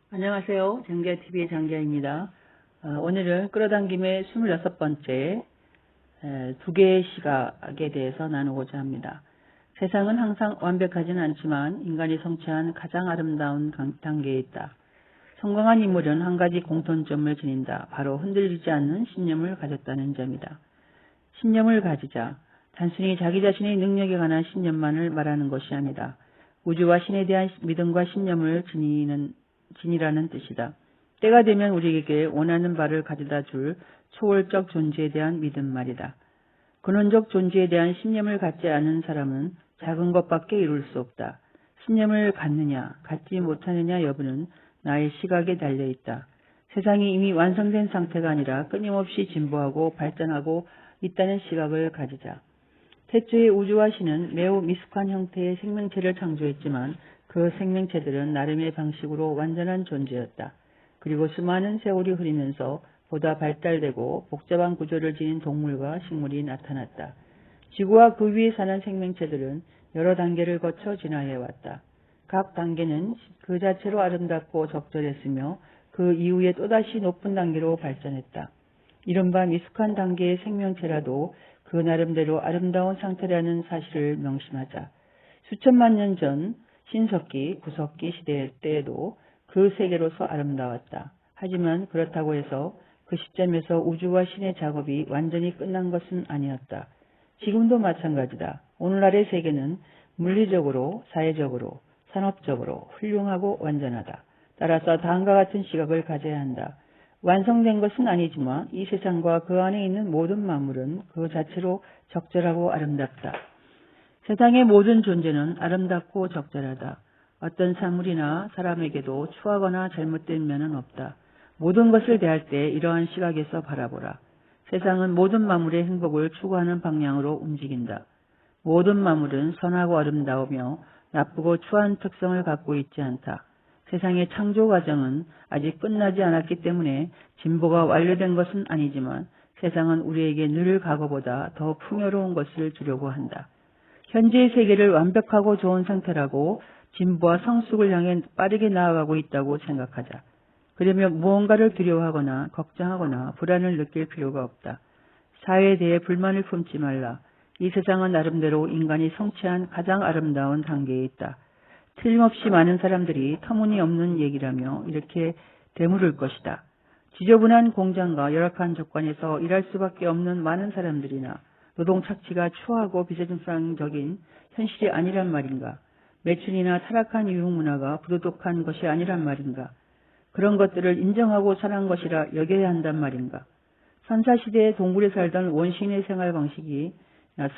안녕하세요. 장기야TV의 장기야입니다. 오늘은 끌어당김의 26번째 두 개의 시각에 대해서 나누고자 합니다. 세상은 항상 완벽하지는 않지만 인간이 성취한 가장 아름다운 단계에 있다. 성공한 인물은 한 가지 공통점을 지닌다. 바로 흔들리지 않는 신념을 가졌다는 점이다. 신념을 가지자. 단순히 자기 자신의 능력에 관한 신념만을 말하는 것이 아니다. 우주와 신에 대한 믿음과 신념을 지니라는 뜻이다. 때가 되면 우리에게 원하는 바를 가져다 줄 초월적 존재에 대한 믿음 말이다. 근원적 존재에 대한 신념을 갖지 않은 사람은 작은 것밖에 이룰 수 없다. 신념을 갖느냐, 갖지 못하느냐 여부는 나의 시각에 달려있다. 세상이 이미 완성된 상태가 아니라 끊임없이 진보하고 발전하고 있다는 시각을 가지자. 태초에 우주와 신은 매우 미숙한 형태의 생명체를 창조했지만 그 생명체들은 나름의 방식으로 완전한 존재였다. 그리고 수많은 세월이 흐르면서 보다 발달되고 복잡한 구조를 지닌 동물과 식물이 나타났다. 지구와 그 위에 사는 생명체들은 여러 단계를 거쳐 진화해왔다. 각 단계는 그 자체로 아름답고 적절했으며 그 이후에 또다시 높은 단계로 발전했다. 이른바 미숙한 단계의 생명체라도 그 나름대로 아름다운 상태라는 사실을 명심하자. 수천만 년 전 신석기, 구석기 시대 때에도 그 세계로서 아름다웠다. 하지만 그렇다고 해서 그 시점에서 우주와 신의 작업이 완전히 끝난 것은 아니었다. 지금도 마찬가지다. 오늘날의 세계는 물리적으로, 사회적으로, 산업적으로 훌륭하고 완전하다. 따라서 다음과 같은 시각을 가져야 한다. 완성된 것은 아니지만 이 세상과 그 안에 있는 모든 만물은 그 자체로 적절하고 아름답다. 세상의 모든 존재는 아름답고 적절하다. 어떤 사물이나 사람에게도 추하거나 잘못된 면은 없다. 모든 것을 대할 때 이러한 시각에서 바라보라. 세상은 모든 만물의 행복을 추구하는 방향으로 움직인다. 모든 만물은 선하고 아름다우며 나쁘고 추한 특성을 갖고 있지 않다. 세상의 창조 과정은 아직 끝나지 않았기 때문에 진보가 완료된 것은 아니지만 세상은 우리에게 늘 과거보다 더 풍요로운 것을 주려고 한다. 현재의 세계를 완벽하고 좋은 상태라고 진보와 성숙을 향해 빠르게 나아가고 있다고 생각하자. 그러면 무언가를 두려워하거나 걱정하거나 불안을 느낄 필요가 없다. 사회에 대해 불만을 품지 말라. 이 세상은 나름대로 인간이 성취한 가장 아름다운 단계에 있다. 틀림없이 많은 사람들이 터무니없는 얘기라며 이렇게 되물을 것이다. 지저분한 공장과 열악한 조건에서 일할 수밖에 없는 많은 사람들이나 노동 착취가 추하고 비정상적인 현실이 아니란 말인가? 매춘이나 타락한 유흥문화가 부도덕한 것이 아니란 말인가? 그런 것들을 인정하고 사는 것이라 여겨야 한단 말인가? 선사시대의 동굴에 살던 원시인의 생활 방식이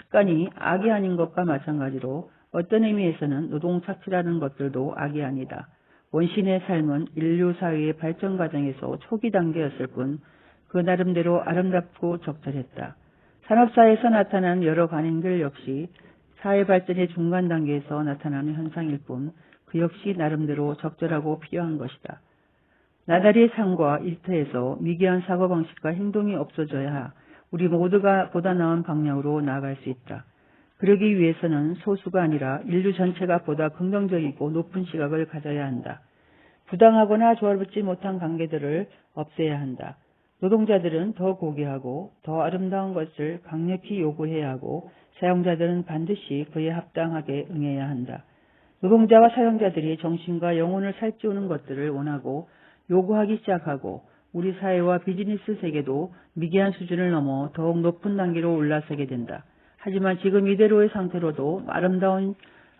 습관이 악이 아닌 것과 마찬가지로 어떤 의미에서는 노동 착취라는 것들도 악이 아니다. 원시인의 삶은 인류 사회의 발전 과정에서 초기 단계였을 뿐 그 나름대로 아름답고 적절했다. 산업사회에서 나타나는 여러 관행들 역시 사회 발전의 중간 단계에서 나타나는 현상일 뿐 그 역시 나름대로 적절하고 필요한 것이다. 나날이 삶과 일터에서 미개한 사고방식과 행동이 없어져야 우리 모두가 보다 나은 방향으로 나아갈 수 있다. 그러기 위해서는 소수가 아니라 인류 전체가 보다 긍정적이고 높은 시각을 가져야 한다. 부당하거나 조화롭지 못한 관계들을 없애야 한다. 노동자들은 더 고귀하고 더 아름다운 것을 강력히 요구해야 하고 사용자들은 반드시 그에 합당하게 응해야 한다. 노동자와 사용자들이 정신과 영혼을 살찌우는 것들을 원하고 요구하기 시작하고 우리 사회와 비즈니스 세계도 미개한 수준을 넘어 더욱 높은 단계로 올라서게 된다. 하지만 지금 이대로의 상태로도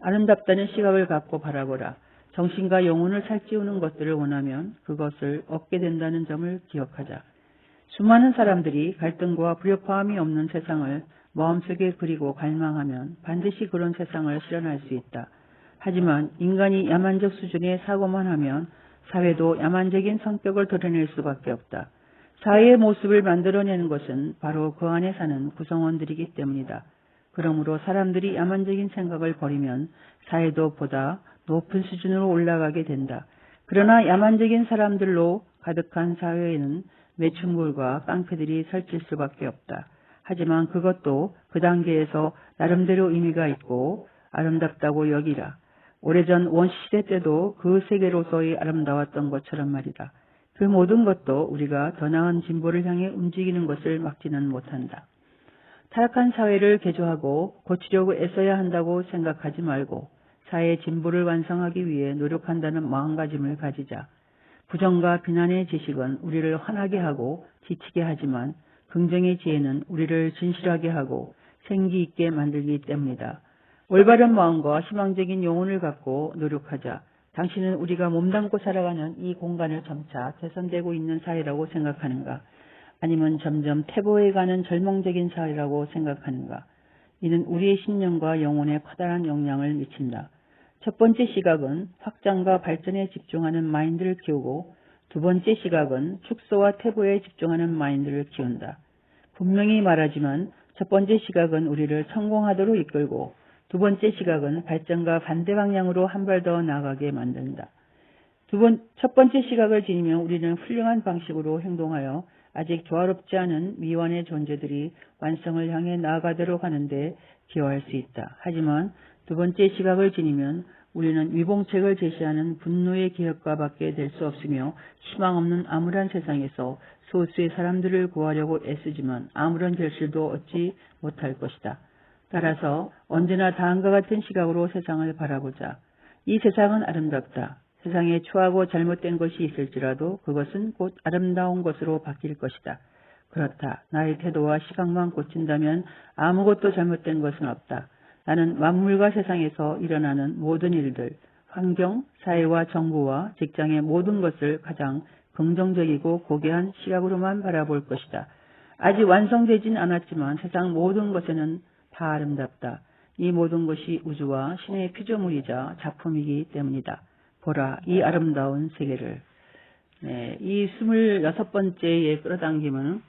아름답다는 시각을 갖고 바라보라. 정신과 영혼을 살찌우는 것들을 원하면 그것을 얻게 된다는 점을 기억하자. 수많은 사람들이 갈등과 불협화음이 없는 세상을 마음속에 그리고 갈망하면 반드시 그런 세상을 실현할 수 있다. 하지만 인간이 야만적 수준의 사고만 하면 사회도 야만적인 성격을 드러낼 수밖에 없다. 사회의 모습을 만들어내는 것은 바로 그 안에 사는 구성원들이기 때문이다. 그러므로 사람들이 야만적인 생각을 버리면 사회도 보다 높은 수준으로 올라가게 된다. 그러나 야만적인 사람들로 가득한 사회에는 매춘물과 깡패들이 설칠 수밖에 없다. 하지만 그것도 그 단계에서 나름대로 의미가 있고 아름답다고 여기라. 오래전 원시시대 때도 그 세계로서의 아름다웠던 것처럼 말이다. 그 모든 것도 우리가 더 나은 진보를 향해 움직이는 것을 막지는 못한다. 타락한 사회를 개조하고 고치려고 애써야 한다고 생각하지 말고 사회의 진보를 완성하기 위해 노력한다는 마음가짐을 가지자. 부정과 비난의 지식은 우리를 화나게 하고 지치게 하지만 긍정의 지혜는 우리를 진실하게 하고 생기 있게 만들기 때문이다. 올바른 마음과 희망적인 영혼을 갖고 노력하자. 당신은 우리가 몸담고 살아가는 이 공간을 점차 개선되고 있는 사회라고 생각하는가? 아니면 점점 퇴보해가는 절망적인 사회라고 생각하는가? 이는 우리의 신념과 영혼에 커다란 영향을 미친다. 첫 번째 시각은 확장과 발전에 집중하는 마인드를 키우고 두 번째 시각은 축소와 퇴보에 집중하는 마인드를 키운다. 분명히 말하지만 첫 번째 시각은 우리를 성공하도록 이끌고 두 번째 시각은 발전과 반대 방향으로 한 발 더 나아가게 만든다. 첫 번째 시각을 지니면 우리는 훌륭한 방식으로 행동하여 아직 조화롭지 않은 미완의 존재들이 완성을 향해 나아가도록 하는데 기여할 수 있다. 하지만 두 번째 시각을 지니면 우리는 위봉책을 제시하는 분노의 기업가밖에 될 수 없으며 희망 없는 암울한 세상에서 소수의 사람들을 구하려고 애쓰지만 아무런 결실도 얻지 못할 것이다. 따라서 언제나 다음과 같은 시각으로 세상을 바라보자. 이 세상은 아름답다. 세상에 추하고 잘못된 것이 있을지라도 그것은 곧 아름다운 것으로 바뀔 것이다. 그렇다. 나의 태도와 시각만 고친다면 아무것도 잘못된 것은 없다. 나는 만물과 세상에서 일어나는 모든 일들, 환경, 사회와 정부와 직장의 모든 것을 가장 긍정적이고 고귀한 시각으로만 바라볼 것이다. 아직 완성되진 않았지만 세상 모든 것에는 다 아름답다. 이 모든 것이 우주와 신의 피조물이자 작품이기 때문이다. 보라, 이 아름다운 세계를. 이 26번째의 끌어당김은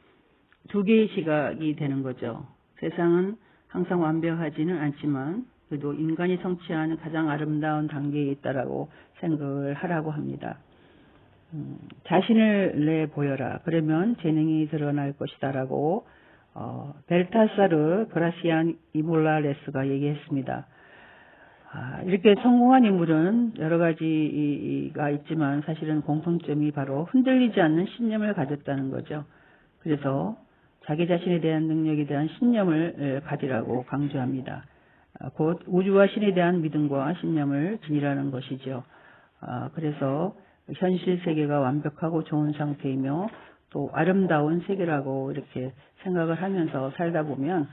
두 개의 시각이 되는 거죠. 세상은 항상 완벽하지는 않지만 그래도 인간이 성취하는 가장 아름다운 단계에 있다라고 생각을 하라고 합니다. 자신을 내보여라. 그러면 재능이 드러날 것이다라고 벨타사르 그라시안 이몰라레스가 얘기했습니다. 이렇게 성공한 인물은 여러 가지가 있지만 사실은 공통점이 바로 흔들리지 않는 신념을 가졌다는 거죠. 그래서 자기 자신에 대한 능력에 대한 신념을 가지라고 강조합니다. 곧 우주와 신에 대한 믿음과 신념을 지니라는 것이죠. 그래서 현실 세계가 완벽하고 좋은 상태이며 또 아름다운 세계라고 이렇게 생각을 하면서 살다 보면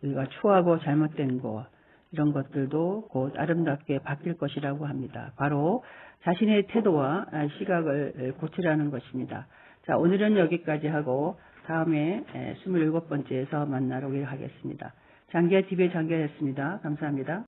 우리가 추하고 잘못된 것 이런 것들도 곧 아름답게 바뀔 것이라고 합니다. 바로 자신의 태도와 시각을 고치라는 것입니다. 자, 오늘은 여기까지 하고 다음에 27번째에서 만나러 하겠습니다. 장기하 TV의 장기하였습니다. 감사합니다.